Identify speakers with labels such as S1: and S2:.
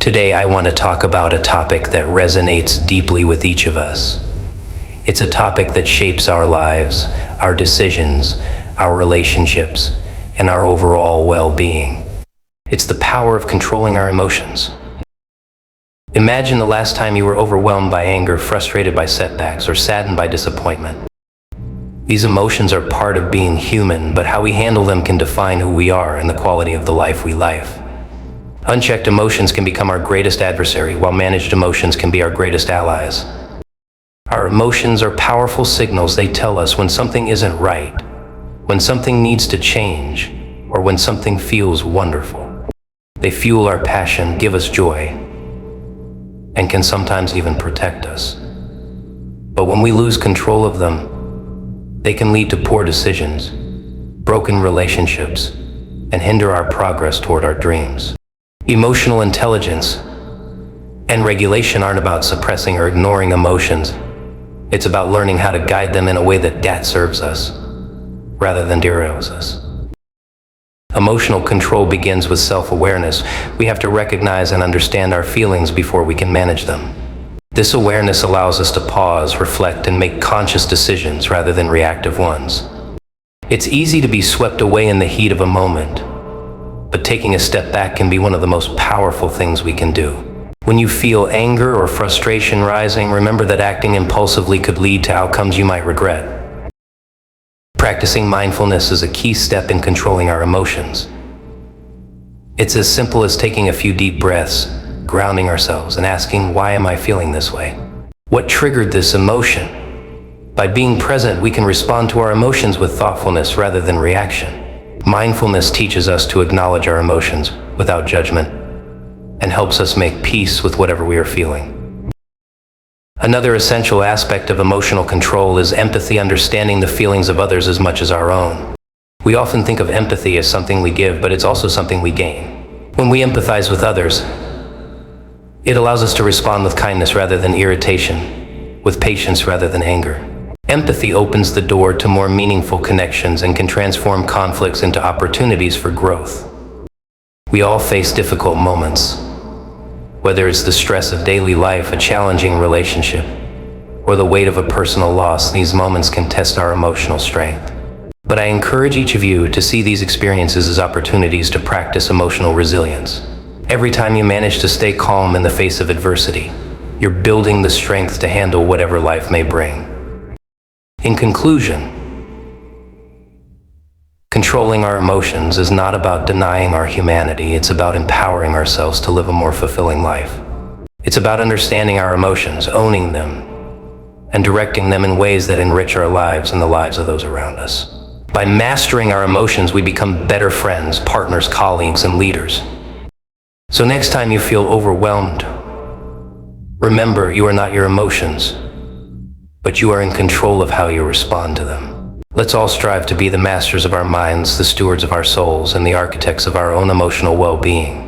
S1: Today I want to talk about a topic that resonates deeply with each of us. It's a topic that shapes our lives, our decisions, our relationships, and our overall well-being. It's the power of controlling our emotions. Imagine the last time you were overwhelmed by anger, frustrated by setbacks, or saddened by disappointment. These emotions are part of being human, but how we handle them can define who we are and the quality of the life we live. Unchecked emotions can become our greatest adversary, while managed emotions can be our greatest allies. Our emotions are powerful signals. They tell us when something isn't right, when something needs to change, or when something feels wonderful. They fuel our passion, give us joy, and can sometimes even protect us. But when we lose control of them, they can lead to poor decisions, broken relationships, and hinder our progress toward our dreams. Emotional intelligence and regulation aren't about suppressing or ignoring emotions. It's about learning how to guide them in a way that serves us, rather than derails us. Emotional control begins with self-awareness. We have to recognize and understand our feelings before we can manage them. This awareness allows us to pause, reflect, and make conscious decisions rather than reactive ones. It's easy to be swept away in the heat of a moment, but taking a step back can be one of the most powerful things we can do. When you feel anger or frustration rising, remember that acting impulsively could lead to outcomes you might regret. Practicing mindfulness is a key step in controlling our emotions. It's as simple as taking a few deep breaths, grounding ourselves, and asking, why am I feeling this way? What triggered this emotion? By being present, we can respond to our emotions with thoughtfulness rather than reaction. Mindfulness teaches us to acknowledge our emotions without judgment and helps us make peace with whatever we are feeling. Another essential aspect of emotional control is empathy, understanding the feelings of others as much as our own. We often think of empathy as something we give, but it's also something we gain. When we empathize with others, it allows us to respond with kindness rather than irritation, with patience rather than anger. Empathy opens the door to more meaningful connections and can transform conflicts into opportunities for growth. We all face difficult moments, whether it's the stress of daily life, a challenging relationship, or the weight of a personal loss. These moments can test our emotional strength. But I encourage each of you to see these experiences as opportunities to practice emotional resilience. Every time you manage to stay calm in the face of adversity, you're building the strength to handle whatever life may bring. In conclusion, controlling our emotions is not about denying our humanity. It's about empowering ourselves to live a more fulfilling life. It's about understanding our emotions, owning them, and directing them in ways that enrich our lives and the lives of those around us. By mastering our emotions, we become better friends, partners, colleagues, and leaders. So next time you feel overwhelmed, remember you are not your emotions, but you are in control of how you respond to them. Let's all strive to be the masters of our minds, the stewards of our souls, and the architects of our own emotional well-being.